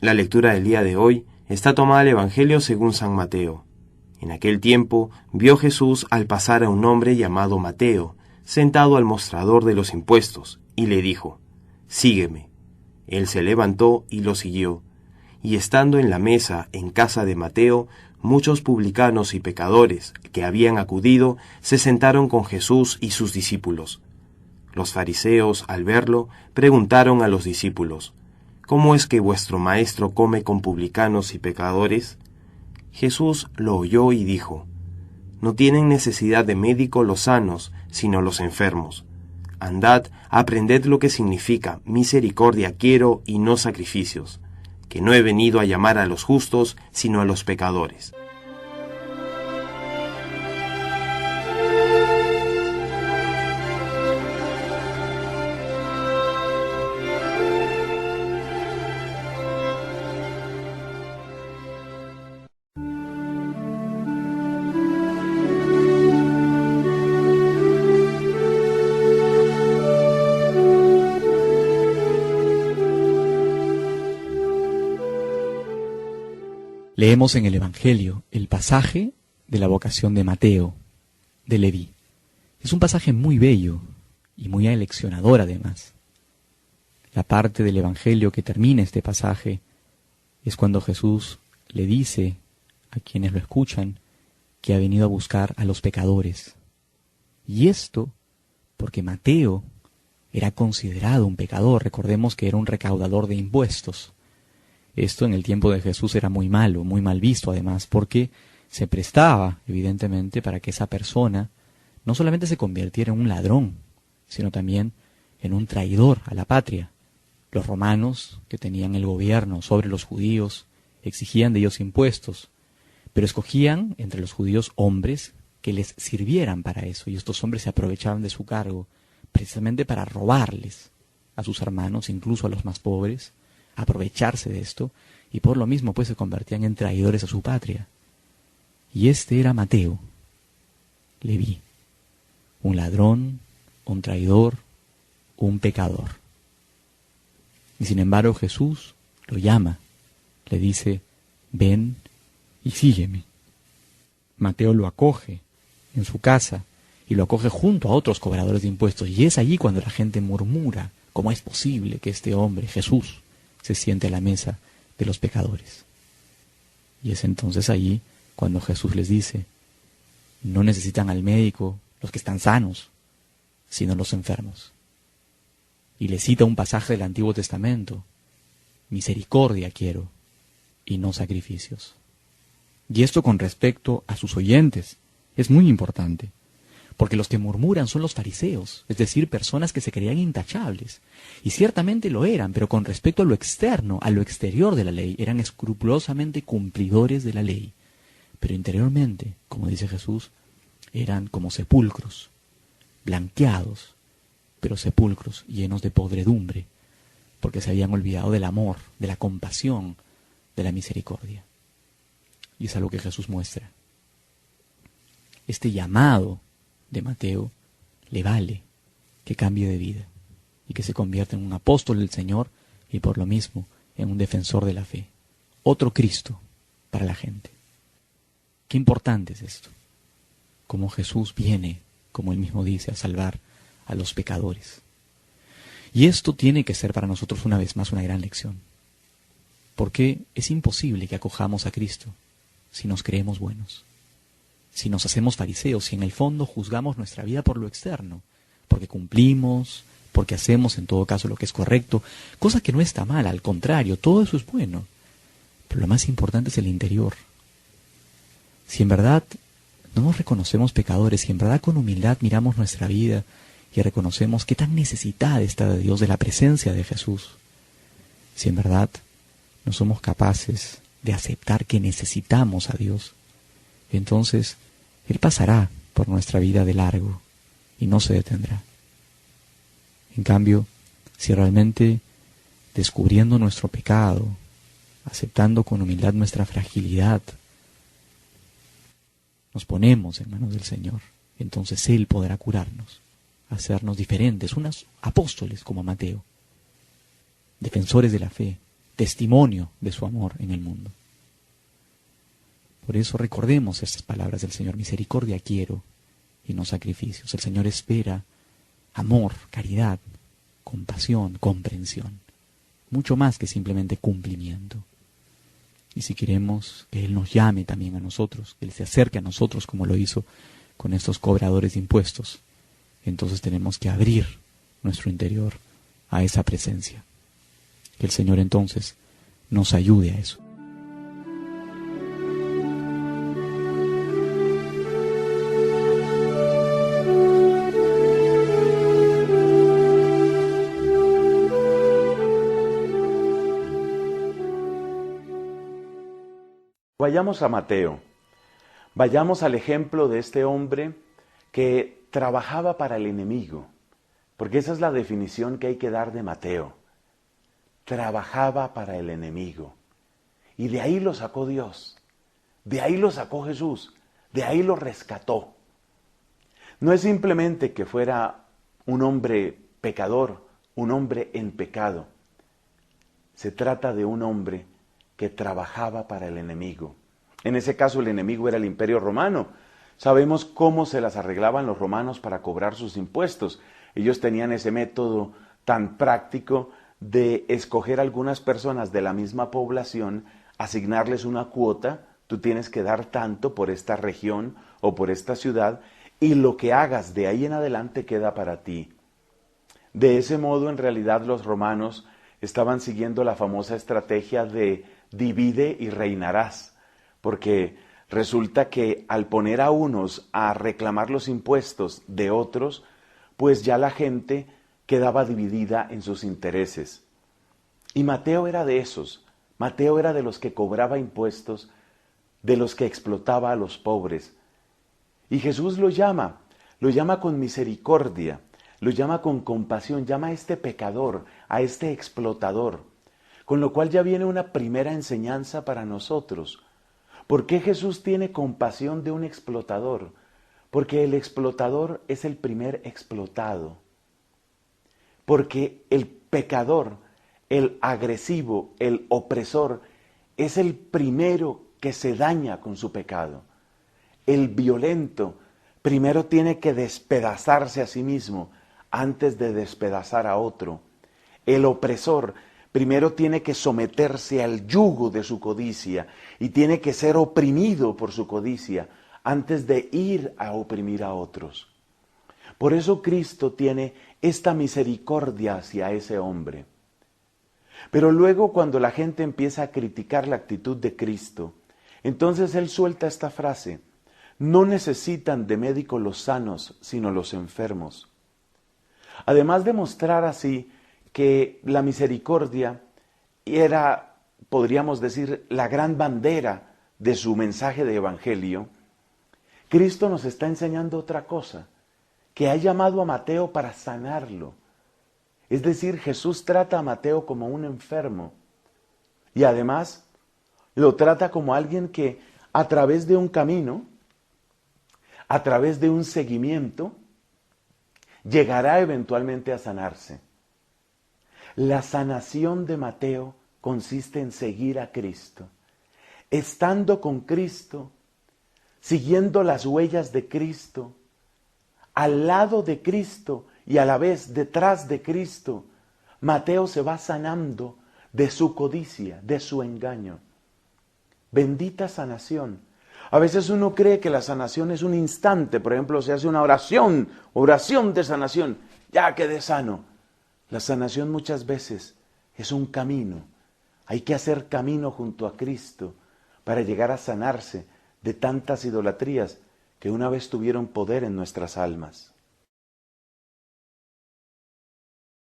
La lectura del día de hoy está tomada del Evangelio según San Mateo. En aquel tiempo vio Jesús al pasar a un hombre llamado Mateo, sentado al mostrador de los impuestos, y le dijo: «Sígueme». Él se levantó y lo siguió. Y estando en la mesa en casa de Mateo, muchos publicanos y pecadores que habían acudido se sentaron con Jesús y sus discípulos. Los fariseos, al verlo, preguntaron a los discípulos: «¿Cómo es que vuestro maestro come con publicanos y pecadores?». Jesús lo oyó y dijo: «No tienen necesidad de médico los sanos, sino los enfermos. Andad, aprended lo que significa misericordia quiero y no sacrificios, que no he venido a llamar a los justos, sino a los pecadores». Leemos en el Evangelio el pasaje de la vocación de Mateo, de Leví. Es un pasaje muy bello y muy aleccionador además. La parte del Evangelio que termina este pasaje es cuando Jesús le dice a quienes lo escuchan que ha venido a buscar a los pecadores. Y esto porque Mateo era considerado un pecador. Recordemos que era un recaudador de impuestos. Esto en el tiempo de Jesús era muy malo, muy mal visto además, porque se prestaba, evidentemente, para que esa persona no solamente se convirtiera en un ladrón, sino también en un traidor a la patria. Los romanos, que tenían el gobierno sobre los judíos, exigían de ellos impuestos, pero escogían entre los judíos hombres que les sirvieran para eso, y estos hombres se aprovechaban de su cargo precisamente para robarles a sus hermanos, incluso a los más pobres, aprovecharse de esto, y por lo mismo pues se convertían en traidores a su patria. Y este era Mateo, Leví, un ladrón, un traidor, un pecador. Y sin embargo Jesús lo llama, le dice: «Ven y sígueme». Mateo lo acoge en su casa y lo acoge junto a otros cobradores de impuestos, y es allí cuando la gente murmura: ¿cómo es posible que este hombre, Jesús, se siente a la mesa de los pecadores? Y es entonces allí cuando Jesús les dice: no necesitan al médico los que están sanos, sino los enfermos. Y le cita un pasaje del Antiguo Testamento: misericordia quiero y no sacrificios. Y esto con respecto a sus oyentes es muy importante, porque los que murmuran son los fariseos, es decir, personas que se creían intachables. Y ciertamente lo eran, pero con respecto a lo externo, a lo exterior de la ley, eran escrupulosamente cumplidores de la ley. Pero interiormente, como dice Jesús, eran como sepulcros, blanqueados, pero sepulcros llenos de podredumbre, porque se habían olvidado del amor, de la compasión, de la misericordia. Y es algo que Jesús muestra. Este llamado de Mateo le vale que cambie de vida y que se convierta en un apóstol del Señor y por lo mismo en un defensor de la fe. Otro Cristo para la gente. Qué importante es esto. Cómo Jesús viene, como él mismo dice, a salvar a los pecadores. Y esto tiene que ser para nosotros una vez más una gran lección. Porque es imposible que acojamos a Cristo si nos creemos buenos, si nos hacemos fariseos, si en el fondo juzgamos nuestra vida por lo externo, porque cumplimos, porque hacemos en todo caso lo que es correcto, cosa que no está mal, al contrario, todo eso es bueno. Pero lo más importante es el interior. Si en verdad no nos reconocemos pecadores, si en verdad con humildad miramos nuestra vida y reconocemos qué tan necesitada está de Dios, de la presencia de Jesús, si en verdad no somos capaces de aceptar que necesitamos a Dios, entonces Él pasará por nuestra vida de largo y no se detendrá. En cambio, si realmente descubriendo nuestro pecado, aceptando con humildad nuestra fragilidad, nos ponemos en manos del Señor, entonces Él podrá curarnos, hacernos diferentes, unos apóstoles como Mateo, defensores de la fe, testimonio de su amor en el mundo. Por eso recordemos estas palabras del Señor: misericordia quiero y no sacrificios. El Señor espera amor, caridad, compasión, comprensión, mucho más que simplemente cumplimiento. Y si queremos que Él nos llame también a nosotros, que Él se acerque a nosotros como lo hizo con estos cobradores de impuestos, entonces tenemos que abrir nuestro interior a esa presencia. Que el Señor entonces nos ayude a eso. Vayamos a Mateo, vayamos al ejemplo de este hombre que trabajaba para el enemigo, porque esa es la definición que hay que dar de Mateo. Trabajaba para el enemigo, y de ahí lo sacó Dios, de ahí lo sacó Jesús, de ahí lo rescató. No es simplemente que fuera un hombre pecador, un hombre en pecado. Se trata de un hombre que trabajaba para el enemigo. En ese caso el enemigo era el Imperio Romano. Sabemos cómo se las arreglaban los romanos para cobrar sus impuestos. Ellos tenían ese método tan práctico de escoger algunas personas de la misma población, asignarles una cuota: tú tienes que dar tanto por esta región o por esta ciudad, y lo que hagas de ahí en adelante queda para ti. De ese modo, en realidad, los romanos estaban siguiendo la famosa estrategia de divide y reinarás, porque resulta que al poner a unos a reclamar los impuestos de otros, pues ya la gente quedaba dividida en sus intereses. Y Mateo era de esos. Mateo era de los que cobraba impuestos, de los que explotaba a los pobres. Y Jesús lo llama con misericordia, lo llama con compasión, llama a este pecador, a este explotador. Con lo cual ya viene una primera enseñanza para nosotros. ¿Por qué Jesús tiene compasión de un explotador? Porque el explotador es el primer explotado. Porque el pecador, el agresivo, el opresor, es el primero que se daña con su pecado. El violento primero tiene que despedazarse a sí mismo antes de despedazar a otro. El opresor primero tiene que someterse al yugo de su codicia y tiene que ser oprimido por su codicia antes de ir a oprimir a otros. Por eso Cristo tiene esta misericordia hacia ese hombre. Pero luego, cuando la gente empieza a criticar la actitud de Cristo, entonces Él suelta esta frase: no necesitan de médico los sanos, sino los enfermos. Además de mostrar así que la misericordia era, podríamos decir, la gran bandera de su mensaje de evangelio, Cristo nos está enseñando otra cosa: que ha llamado a Mateo para sanarlo. Es decir, Jesús trata a Mateo como un enfermo, y además lo trata como alguien que a través de un camino, a través de un seguimiento, llegará eventualmente a sanarse. La sanación de Mateo consiste en seguir a Cristo. Estando con Cristo, siguiendo las huellas de Cristo, al lado de Cristo y a la vez detrás de Cristo, Mateo se va sanando de su codicia, de su engaño. Bendita sanación. A veces uno cree que la sanación es un instante. Por ejemplo, se hace una oración de sanación, ya quedé sano. La sanación muchas veces es un camino. Hay que hacer camino junto a Cristo para llegar a sanarse de tantas idolatrías que una vez tuvieron poder en nuestras almas.